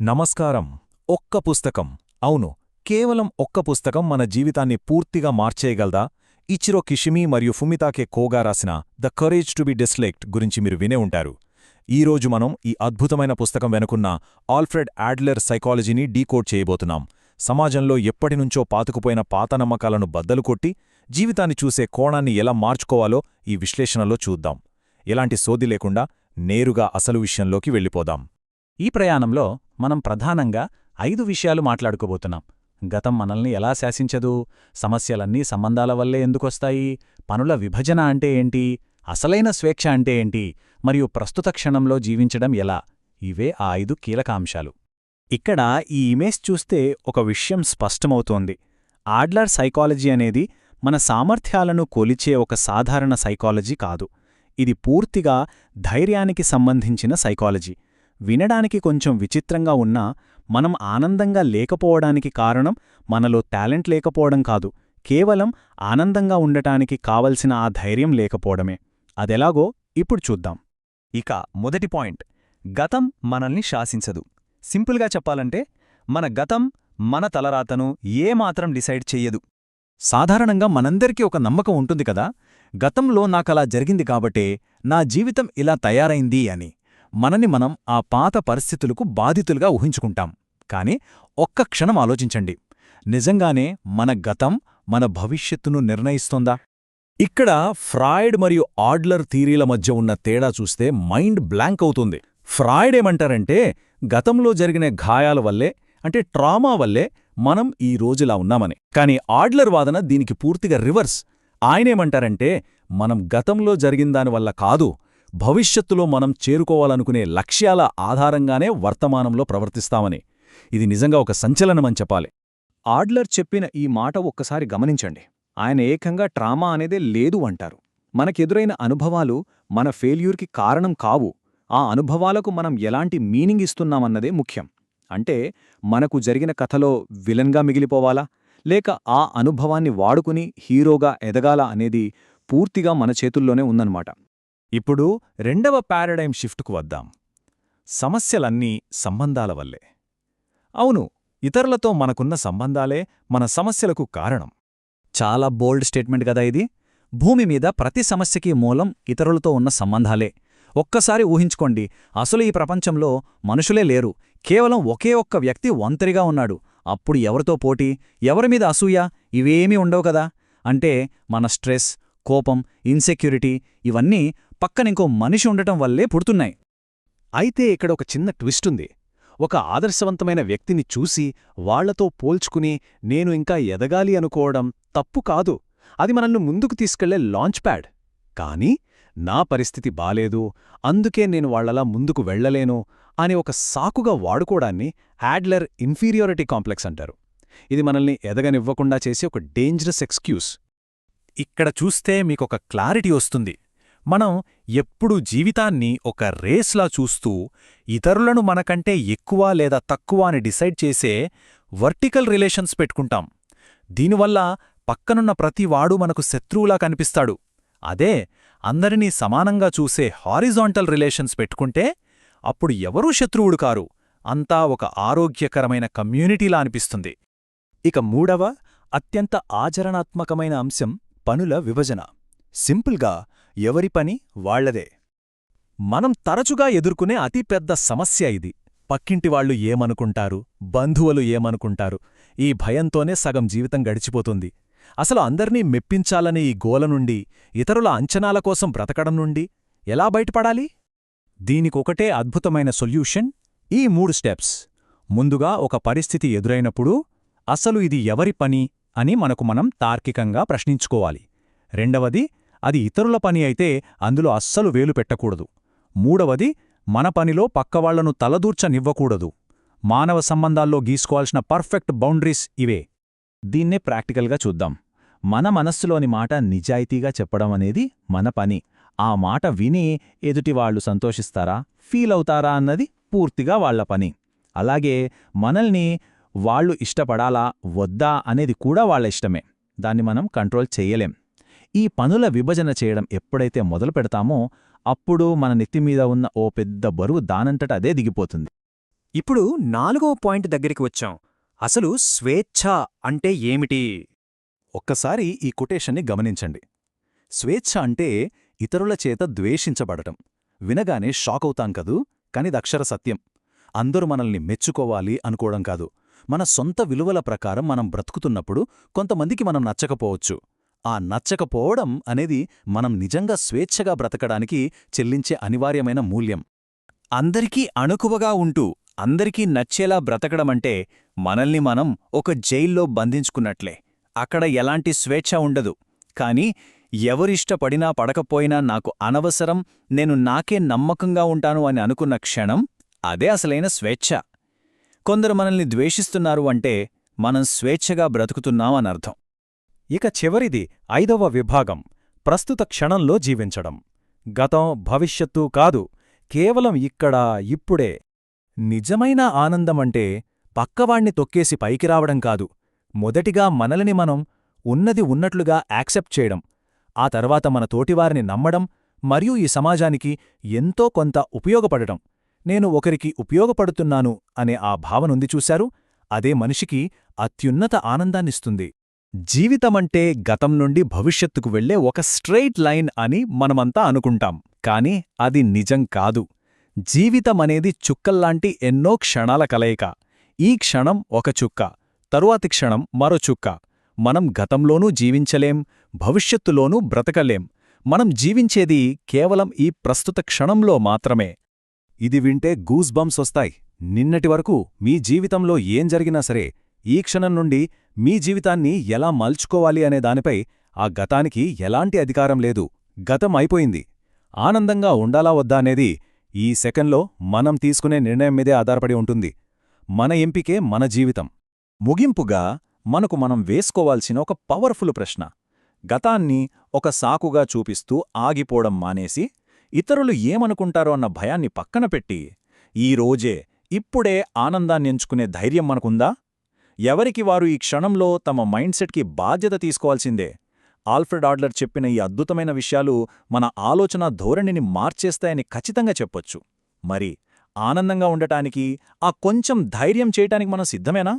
నమస్కారం. ఒక్క పుస్తకం. అవును, కేవలం ఒక్క పుస్తకం మన జీవితాన్ని పూర్తిగా మార్చేయగలదా? ఇచిరో కిషిమి మరియు ఫుమితాకే కోగా రాసిన ద కరేజ్ టు బి డిస్లెక్ట్ గురించి మీరు వినే ఉంటారు. ఈరోజు మనం ఈ అద్భుతమైన పుస్తకం వెనుకున్న ఆల్ఫ్రెడ్ యాడ్లర్ సైకాలజీని డీకోడ్ చేయబోతున్నాం. సమాజంలో ఎప్పటినుంచో పాతుకుపోయిన పాత నమ్మకాలను బద్దలుకొట్టి జీవితాన్ని చూసే కోణాన్ని ఎలా మార్చుకోవాలో ఈ విశ్లేషణలో చూద్దాం. ఎలాంటి సోది లేకుండా నేరుగా అసలు విషయంలోకి వెళ్ళిపోదాం. ఈ ప్రయాణంలో మనం ప్రధానంగా 5 విషయాలు మాట్లాడుకోబోతున్నాం. గతం మనల్ని ఎలా శాసించదు, సమస్యలన్నీ సంబంధాల వల్లే ఎందుకొస్తాయి, పనుల విభజన అంటే ఏంటి, అసలైన స్వేచ్ఛ అంటే ఏంటి, మరియు ప్రస్తుత క్షణంలో జీవించడం ఎలా. ఇవే ఆ 5 కీలకాంశాలు. ఇక్కడ ఈ ఇమేజ్ చూస్తే ఒక విషయం స్పష్టమవుతోంది. ఆడ్లర్ సైకాలజీ అనేది మన సామర్థ్యాలను కొలిచే ఒక సాధారణ సైకాలజీ కాదు. ఇది పూర్తిగా ధైర్యానికి సంబంధించిన సైకాలజీ. వినడానికి కొంచెం విచిత్రంగా ఉన్నా మనం ఆనందంగా లేకపోవడానికి కారణం మనలో టాలెంట్ లేకపోవడం కాదు, కేవలం ఆనందంగా ఉండటానికి కావలసిన ఆ ధైర్యం లేకపోవడమే. అదెలాగో ఇప్పుడు చూద్దాం. ఇక మొదటి పాయింట్, గతం మనల్ని శాసించదు. సింపుల్గా చెప్పాలంటే మన గతం మన తలరాతను ఏమాత్రం డిసైడ్ చెయ్యదు. సాధారణంగా మనందరికీ ఒక నమ్మకం ఉంటుంది కదా, గతంలో నాకలా జరిగింది కాబట్టే నా జీవితం ఇలా తయారైంది అని. మనని మనం ఆ పాత పరిస్థితులకు బాధితులుగా ఊహించుకుంటాం. కాని ఒక్క క్షణం ఆలోచించండి, నిజంగానే మన గతం మన భవిష్యత్తును నిర్ణయిస్తోందా? ఇక్కడ ఫ్రాయిడ్ మరియు ఆడ్లర్ థీరీల మధ్య ఉన్న తేడా చూస్తే మైండ్ బ్లాంక్ అవుతుంది. ఫ్రాయిడ్ ఏమంటారంటే గతంలో జరిగిన గాయాల వల్లే, అంటే ట్రామా వల్లే మనం ఈ రోజులా ఉన్నామని. కాని ఆడ్లర్ వాదన దీనికి పూర్తిగా రివర్స్. ఆయనేమంటారంటే మనం గతంలో జరిగిందానివల్ల కాదు, భవిష్యత్తులో మనం చేరుకోవాలనుకునే లక్ష్యాల ఆధారంగానే వర్తమానంలో ప్రవర్తిస్తామని. ఇది నిజంగా ఒక సంచలనమని చెప్పాలి. ఆడ్లర్ చెప్పిన ఈ మాట ఒక్కసారి గమనించండి. ఆయన ఏకంగా ట్రామా అనేదే లేదు అంటారు. మనకెదురైన అనుభవాలు మన ఫెయిల్యూర్కి కారణం కావు, ఆ అనుభవాలకు మనం ఎలాంటి మీనింగ్ ఇస్తున్నామన్నదే ముఖ్యం. అంటే మనకు జరిగిన కథలో విలన్గా మిగిలిపోవాలా, లేక ఆ అనుభవాన్ని వాడుకుని హీరోగా ఎదగాలా అనేది పూర్తిగా మన చేతుల్లోనే ఉందన్నమాట. ఇప్పుడు రెండవ పారాడైమ్ షిఫ్ట్కు వద్దాం. సమస్యలన్నీ సంబంధాల వల్లే. అవును, ఇతరులతో మనకున్న సంబంధాలే మన సమస్యలకు కారణం. చాలా బోల్డ్ స్టేట్మెంట్ కదా ఇది. భూమి మీద ప్రతి సమస్యకి మూలం ఇతరులతో ఉన్న సంబంధాలే. ఒక్కసారి ఊహించుకోండి, అసలు ఈ ప్రపంచంలో మనుషులే లేరు, కేవలం ఒకే ఒక్క వ్యక్తి ఒంటరిగా ఉన్నాడు. అప్పుడు ఎవరితో పోటీ, ఎవరిమీద అసూయ, ఇవేమీ ఉండవు కదా. అంటే మన స్ట్రెస్, కోపం, ఇన్సెక్యూరిటీ ఇవన్నీ పక్కనింకో మనిషి ఉండటం వల్లే పుడుతున్నాయి. అయితే ఇక్కడ ఒక చిన్న ట్విస్టుంది. ఒక ఆదర్శవంతమైన వ్యక్తిని చూసి వాళ్లతో పోల్చుకుని నేను ఇంకా ఎదగాలి అనుకోవడం తప్పు కాదు, అది మనల్ని ముందుకు తీసుకెళ్లే లాంచ్ ప్యాడ్. కానీ నా పరిస్థితి బాలేదు, అందుకే నేను వాళ్లలా ముందుకు వెళ్లలేను అని ఒక సాకుగా వాడుకోవడాన్ని యాడ్లర్ ఇన్ఫీరియారిటీ కాంప్లెక్స్ అంటారు. ఇది మనల్ని ఎదగనివ్వకుండా చేసే ఒక డేంజరస్ ఎక్స్క్యూజ్. ఇక్కడ చూస్తే మీకొక క్లారిటీ వస్తుంది. మనం ఎప్పుడూ జీవితాన్ని ఒక రేస్లా చూస్తూ ఇతరులను మనకంటే ఎక్కువ లేదా తక్కువ అని డిసైడ్ చేసే వర్టికల్ రిలేషన్స్ పెట్టుకుంటాం. దీనివల్ల పక్కనున్న ప్రతివాడూ మనకు శత్రువులా కనిపిస్తాడు. అదే అందరినీ సమానంగా చూసే హారిజాంటల్ రిలేషన్స్ పెట్టుకుంటే అప్పుడు ఎవరూ శత్రువుడు కారు, అంతా ఒక ఆరోగ్యకరమైన కమ్యూనిటీలా అనిపిస్తుంది. ఇక మూడవ అత్యంత ఆచరణాత్మకమైన అంశం పనుల విభజన. సింపుల్గా ఎవరి పని వాళ్లదే. మనం తరచుగా ఎదుర్కొనే అతిపెద్ద సమస్య ఇది. పక్కింటివాళ్లు ఏమనుకుంటారు, బంధువులు ఏమనుకుంటారు, ఈ భయంతోనే సగం జీవితం గడిచిపోతుంది. అసలు అందర్నీ మెప్పించాలనే ఈ గోల నుండి, ఇతరుల అంచనాల కోసం బ్రతకడం నుండి ఎలా బయటపడాలి? దీనికొకటే అద్భుతమైన సొల్యూషన్, ఈ 3 స్టెప్స్. ముందుగా ఒక పరిస్థితి ఎదురైనప్పుడు అసలు ఇది ఎవరి పని అని మనకు మనం తార్కికంగా ప్రశ్నించుకోవాలి. రెండవది, అది ఇతరుల పని అయితే అందులో అస్సలు వేలు పెట్టకూడదు. మూడవది, మన పనిలో పక్కవాళ్లను తలదూర్చనివ్వకూడదు. మానవ సంబంధాల్లో గీసుకోవాల్సిన పర్ఫెక్ట్ బౌండరీస్ ఇవే. దీన్నే ప్రాక్టికల్గా చూద్దాం. మన మనస్సులోని మాట నిజాయితీగా చెప్పడం అనేది మన పని. ఆ మాట విని ఎదుటివాళ్లు సంతోషిస్తారా, ఫీల్ అవుతారా అన్నది పూర్తిగా వాళ్ల పని. అలాగే మనల్ని వాళ్లు ఇష్టపడాలా వద్దా అనేది కూడా వాళ్ల ఇష్టమే, దాన్ని మనం కంట్రోల్ చెయ్యలేం. ఈ పనుల విభజన చేయడం ఎప్పుడైతే మొదలు పెడతామో అప్పుడు మన నెత్తిమీద ఉన్న ఓ పెద్ద బరువు దానంతట అదే దిగిపోతుంది. ఇప్పుడు 4వ పాయింట్ దగ్గరికి వచ్చాం. అసలు స్వేచ్ఛ అంటే ఏమిటి? ఒక్కసారి ఈ కొటేషన్ని గమనించండి. స్వేచ్ఛ అంటే ఇతరుల చేత ద్వేషించబడటం. వినగానే షాకవుతాం కదూ, కానిదక్షర సత్యం. అందరూ మనల్ని మెచ్చుకోవాలి అనుకోవడం కాదు. మన సొంత విలువల ప్రకారం మనం బ్రతుకుతున్నప్పుడు కొంతమందికి మనం నచ్చకపోవచ్చు. ఆ నచ్చకపోవడం అనేది మనం నిజంగా స్వేచ్ఛగా బ్రతకడానికి చెల్లించే అనివార్యమైన మూల్యం. అందరికీ అణుకువగా ఉంటూ అందరికీ నచ్చేలా బ్రతకడమంటే మనల్ని మనం ఒక జైల్లో బంధించుకున్నట్లే. అక్కడ ఎలాంటి స్వేచ్ఛ ఉండదు. కాని ఎవరిష్టపడినా పడకపోయినా నాకు అనవసరం, నేను నాకే నమ్మకంగా ఉంటాను అని అనుకున్న క్షణం అదే అసలైన స్వేచ్ఛ. కొందరు మనల్ని ద్వేషిస్తున్నారు అంటే మనం స్వేచ్ఛగా బ్రతుకుతున్నామనర్థం. ఇక చివరిది 5వ విభాగం, ప్రస్తుత క్షణంలో జీవించడం. గతం, భవిష్యత్తు కాదు, కేవలం ఇక్కడ, ఇప్పుడే. నిజమైన ఆనందమంటే పక్కవాణ్ణి తొక్కేసి పైకి రావడం కాదు. మొదటిగా మనల్ని మనం ఉన్నది ఉన్నట్లుగా యాక్సెప్ట్ చేయడం, ఆ తర్వాత మన తోటివారిని నమ్మడం, మరియు ఈ సమాజానికి ఎంతో కొంత ఉపయోగపడటం. నేను ఒకరికి ఉపయోగపడుతున్నాను అనే ఆ భావనుంది చూశారు, అదే మనిషికి అత్యున్నత ఆనందాన్నిస్తుంది. జీవితమంటే గతం నుండి భవిష్యత్తుకు వెళ్లే ఒక స్ట్రెయిట్ లైన్ అని మనమంతా అనుకుంటాం. కాని అది నిజం కాదు. జీవితమనేది చుక్కల్లాంటి ఎన్నో క్షణాల కలయిక. ఈ క్షణం ఒక చుక్క, తరువాతి క్షణం మరో చుక్క. మనం గతంలోనూ జీవించలేం, భవిష్యత్తులోనూ బ్రతకలేం. మనం జీవించేది కేవలం ఈ ప్రస్తుత క్షణంలో మాత్రమే. ఇది వింటే గూస్ బంప్స్ వస్తాయి. నిన్నటి వరకు మీ జీవితంలో ఏం జరిగినా సరే, ఈ క్షణం నుండి మీ జీవితాన్ని ఎలా మలుచుకోవాలి అనే దానిపై ఆ గతానికి ఎలాంటి అధికారం లేదు. గతం అయిపోయింది. ఆనందంగా ఉండాలా వద్దా అనేది ఈ సెకండ్లో మనం తీసుకునే నిర్ణయం మీదే ఆధారపడి ఉంటుంది. మన ఎంపికే మన జీవితం. ముగింపుగా మనకు మనం వేసుకోవాల్సిన ఒక పవర్ఫుల్ ప్రశ్న. గతాన్ని ఒక సాకుగా చూపిస్తూ ఆగిపోవడం మానేసి, ఇతరులు ఏమనుకుంటారో అన్న భయాన్ని పక్కన పెట్టి, ఈ రోజే, ఇప్పుడే ఆనందాన్నెంచుకునే ధైర్యం మనకుందా? ఎవరికి వారు ఈ క్షణంలో తమ మైండ్సెట్కి బాధ్యత తీసుకోవాల్సిందే. ఆల్ఫ్రెడ్ ఆడ్లర్ చెప్పిన ఈ అద్భుతమైన విషయాలు మన ఆలోచన ధోరణిని మార్చేస్తాయని ఖచ్చితంగా చెప్పొచ్చు. మరి ఆనందంగా ఉండటానికి, ఆ కొంచెం ధైర్యం చేయటానికి మనం సిద్ధమేనా?